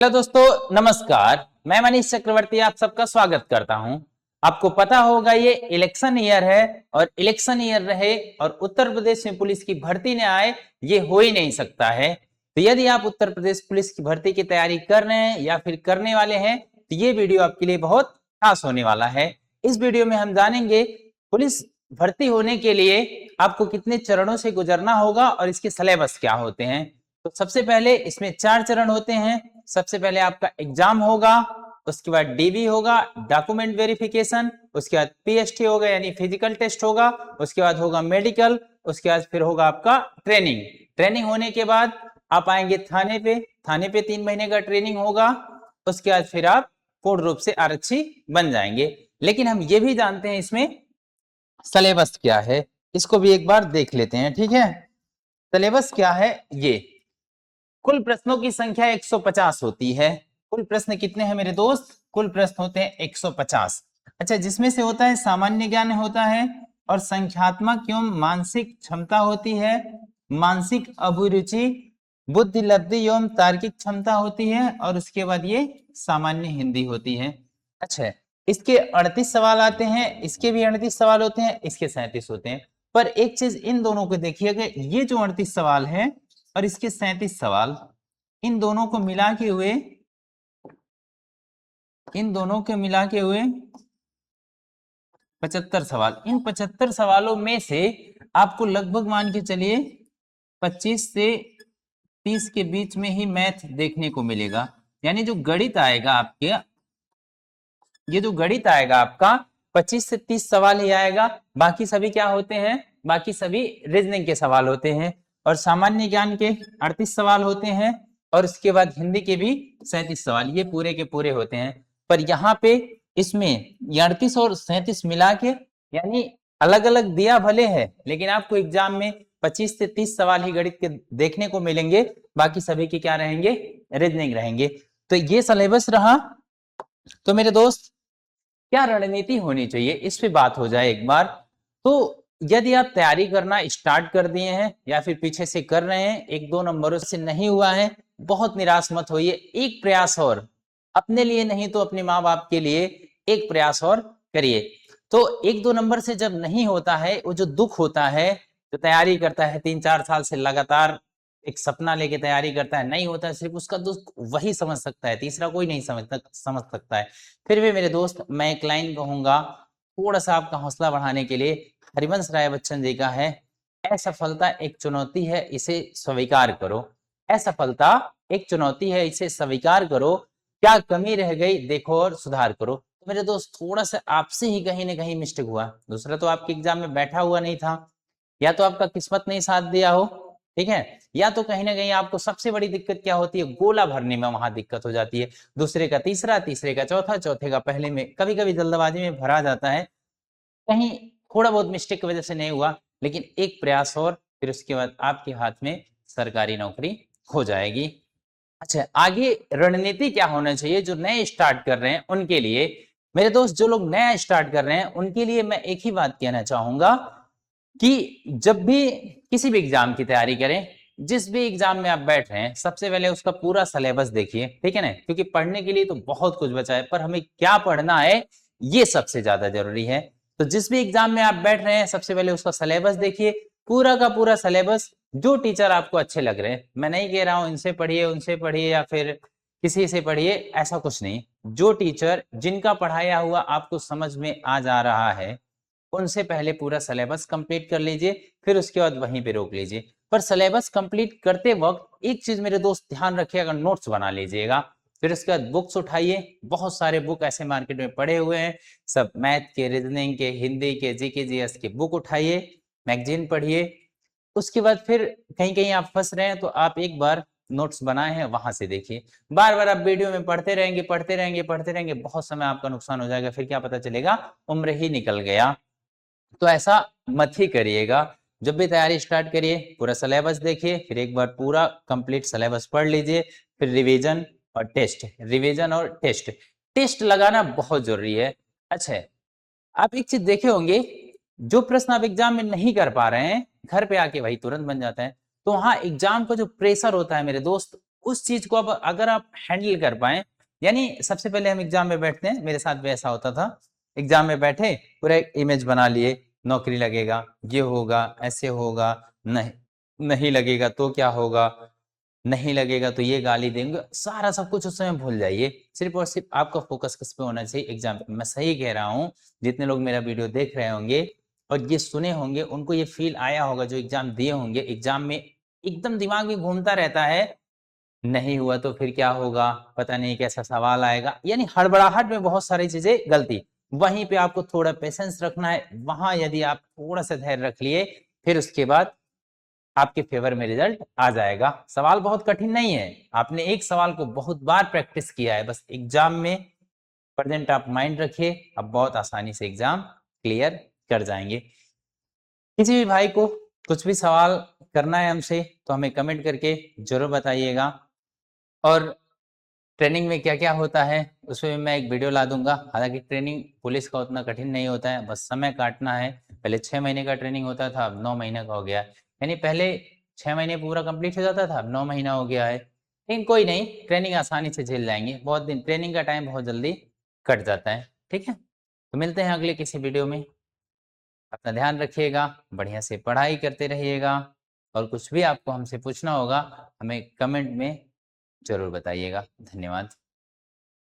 Hello दोस्तों, नमस्कार। मैं मनीष चक्रवर्ती आप सबका स्वागत करता हूं। आपको पता होगा ये इलेक्शन ईयर है और इलेक्शन ईयर रहे और उत्तर प्रदेश में पुलिस की भर्ती न आए, ये हो ही नहीं सकता है। तो यदि आप उत्तर प्रदेश पुलिस की भर्ती की तैयारी कर रहे हैं या फिर करने वाले हैं तो ये वीडियो आपके लिए बहुत खास होने वाला है। इस वीडियो में हम जानेंगे पुलिस भर्ती होने के लिए आपको कितने चरणों से गुजरना होगा और इसके सिलेबस क्या होते हैं। तो सबसे पहले इसमें 4 चरण होते हैं। सबसे पहले आपका एग्जाम होगा, उसके बाद डीबी होगा, डॉक्यूमेंट वेरिफिकेशन, उसके बाद पीएसटी होगा यानी फिजिकल टेस्ट होगा, उसके बाद होगा मेडिकल, उसके बाद फिर होगा आपका ट्रेनिंग। ट्रेनिंग होने के बाद आप आएंगे थाने पे 3 महीने का ट्रेनिंग होगा। उसके बाद फिर आप पूर्ण रूप से आरक्षी बन जाएंगे। लेकिन हम ये भी जानते हैं इसमें सिलेबस क्या है, इसको भी एक बार देख लेते हैं। ठीक है, सिलेबस क्या है ये। कुल प्रश्नों की संख्या 150 होती है। कुल प्रश्न कितने हैं मेरे दोस्त? कुल प्रश्न होते हैं 150। अच्छा, जिसमें से होता है सामान्य ज्ञान होता है और संख्यात्मक एवं मानसिक क्षमता होती है, मानसिक अभिरुचि, बुद्धि लब्धि एवं तार्किक क्षमता होती है और उसके बाद ये सामान्य हिंदी होती है। अच्छा, इसके 38 सवाल आते हैं, इसके भी 38 सवाल होते हैं, इसके 37 होते हैं। पर एक चीज इन दोनों को देखिएगा, ये जो 38 सवाल है और इसके 37 सवाल, इन दोनों को मिला के हुए 75 सवाल। इन 75 सवालों में से आपको लगभग मान के चलिए 25 से 30 के बीच में ही मैथ देखने को मिलेगा। यानी जो गणित आएगा आपके, ये जो गणित आएगा आपका 25 से 30 सवाल ही आएगा। बाकी सभी क्या होते हैं? बाकी सभी रीजनिंग के सवाल होते हैं और सामान्य ज्ञान के 38 सवाल होते हैं और उसके बाद हिंदी के भी 37 सवाल, ये पूरे के पूरे होते हैं। पर यहाँ पे इसमें 38 और 37 मिला के यानी अलग अलग दिया भले है, लेकिन आपको एग्जाम में 25 से 30 सवाल ही गणित के देखने को मिलेंगे। बाकी सभी के क्या रहेंगे? रीजनिंग रहेंगे। तो ये सिलेबस रहा। तो मेरे दोस्त, क्या रणनीति होनी चाहिए इस पे बात हो जाए एक बार। तो यदि आप तैयारी करना स्टार्ट कर दिए हैं या फिर पीछे से कर रहे हैं, 1-2 नंबरों से नहीं हुआ है, बहुत निराश मत होइए। एक प्रयास और, अपने लिए नहीं तो अपने माँ बाप के लिए एक प्रयास और करिए। तो 1-2 नंबर से जब नहीं होता है, वो जो दुख होता है, जो तैयारी करता है 3-4 साल से लगातार एक सपना लेके तैयारी करता है, नहीं होता है, सिर्फ उसका दुख वही समझ सकता है, तीसरा कोई नहीं समझ सकता है। फिर भी मेरे दोस्त, मैं एक लाइन कहूंगा थोड़ा सा आपका हौसला बढ़ाने के लिए, हरिवंश राय बच्चन जी का है, असफलता एक चुनौती है, इसे स्वीकार करो। असफलता एक चुनौती है, इसे स्वीकार करो। क्या कमी रह गई देखो और सुधार करो। तो मेरे दोस्त, थोड़ा सा आपसे ही कहीं ना कहीं मिस्टेक हुआ, दूसरा तो आपके एग्जाम में बैठा हुआ नहीं था, या तो आपका किस्मत नहीं साथ दिया हो, ठीक है, या तो कहीं ना कहीं आपको सबसे बड़ी दिक्कत क्या होती है, गोला भरने में वहां दिक्कत हो जाती है। दूसरे का तीसरा, तीसरे का चौथा, चौथे का पहले में कभी कभी जल्दबाजी में भरा जाता है। कहीं थोड़ा बहुत मिस्टेक की वजह से नहीं हुआ, लेकिन एक प्रयास और, फिर उसके बाद आपके हाथ में सरकारी नौकरी हो जाएगी। अच्छा, आगे रणनीति क्या होना चाहिए जो नए स्टार्ट कर रहे हैं उनके लिए? मेरे दोस्त, जो लोग नया स्टार्ट कर रहे हैं उनके लिए मैं एक ही बात कहना चाहूंगा कि जब भी किसी भी एग्जाम की तैयारी करें, जिस भी एग्जाम में आप बैठ रहे हैं, सबसे पहले उसका पूरा सिलेबस देखिए, ठीक है ना? क्योंकि पढ़ने के लिए तो बहुत कुछ बचा है, पर हमें क्या पढ़ना है ये सबसे ज्यादा जरूरी है। तो जिस भी एग्जाम में आप बैठ रहे हैं, सबसे पहले उसका सिलेबस देखिए, पूरा का पूरा सिलेबस। जो टीचर आपको अच्छे लग रहे हैं, मैं नहीं कह रहा हूं इनसे पढ़िए उनसे पढ़िए या फिर किसी से पढ़िए, ऐसा कुछ नहीं। जो टीचर जिनका पढ़ाया हुआ आपको समझ में आ जा रहा है, उनसे पहले पूरा सिलेबस कंप्लीट कर लीजिए, फिर उसके बाद वहीं पे रोक लीजिए। पर सिलेबस कंप्लीट करते वक्त एक चीज मेरे दोस्त ध्यान रखिएगा, नोट्स बना लीजिएगा। फिर उसके बाद बुक्स उठाइए, बहुत सारे बुक ऐसे मार्केट में पड़े हुए हैं, सब मैथ के, रीजनिंग के, हिंदी के, जीके जीएस के बुक उठाइए, मैगजीन पढ़िए। उसके बाद फिर कहीं कहीं आप फंस रहे हैं तो आप एक बार नोट्स बनाए हैं वहां से देखिए। बार बार आप वीडियो में पढ़ते रहेंगे पढ़ते रहेंगे पढ़ते रहेंगे, बहुत समय आपका नुकसान हो जाएगा, फिर क्या पता चलेगा उम्र ही निकल गया। तो ऐसा मत ही करिएगा। जब भी तैयारी स्टार्ट करिए, पूरा सिलेबस देखिए, फिर एक बार पूरा कंप्लीट सिलेबस पढ़ लीजिए, फिर रिवीजन और टेस्ट, रिवीजन और टेस्ट। टेस्ट लगाना बहुत जरूरी है। अच्छा, आप एक चीज देखे होंगे, जो प्रश्न आप एग्जाम में नहीं कर पा रहे हैं, घर पे आके वही तुरंत बन जाता है। तो वहां एग्जाम का जो प्रेशर होता है मेरे दोस्त, उस चीज को अब अगर आप हैंडल कर पाए, यानी सबसे पहले हम एग्जाम में बैठते हैं, मेरे साथ भी ऐसा होता था, एग्जाम में बैठे पूरा एक इमेज बना लिए, नौकरी लगेगा, ये होगा, ऐसे होगा, नहीं नहीं लगेगा तो क्या होगा, नहीं लगेगा तो ये गाली देंगे, सारा सब कुछ उस समय भूल जाइए, सिर्फ और सिर्फ आपका फोकस किस पे होना चाहिए, एग्जाम पे। मैं सही कह रहा हूँ, जितने लोग मेरा वीडियो देख रहे होंगे और ये सुने होंगे, उनको ये फील आया होगा, जो एग्जाम दिए होंगे, एग्जाम में एकदम दिमाग में घूमता रहता है, नहीं हुआ तो फिर क्या होगा, पता नहीं कैसा सवाल आएगा, यानी हड़बड़ाहट में बहुत सारी चीजें गलती। वहीं पे आपको थोड़ा पेशेंस रखना है, वहां यदि आप थोड़ा सा धैर्य रख लिए, फिर उसके बाद आपके फेवर में रिजल्ट आ जाएगा। सवाल बहुत कठिन नहीं है, आपने एक सवाल को बहुत बार प्रैक्टिस किया है, बस एग्जाम में प्रेजेंट आप माइंड रखिए, अब बहुत आसानी से एग्जाम क्लियर कर जाएंगे। किसी भी भाई को कुछ भी सवाल करना है हमसे तो हमें कमेंट करके जरूर बताइएगा, और ट्रेनिंग में क्या क्या होता है उसमें मैं एक वीडियो ला दूंगा। हालांकि ट्रेनिंग पुलिस का उतना कठिन नहीं होता है, बस समय काटना है। पहले 6 महीने का ट्रेनिंग होता था, अब 9 महीने का हो गया, यानी पहले 6 महीने पूरा कंप्लीट हो जाता था, अब 9 महीना हो गया है। लेकिन कोई नहीं, ट्रेनिंग आसानी से झेल जाएंगे, बहुत दिन, ट्रेनिंग का टाइम बहुत जल्दी कट जाता है। ठीक है, तो मिलते हैं अगले किसी वीडियो में। अपना ध्यान रखिएगा, बढ़िया से पढ़ाई करते रहिएगा, और कुछ भी आपको हमसे पूछना होगा हमें कमेंट में जरूर बताइएगा। धन्यवाद।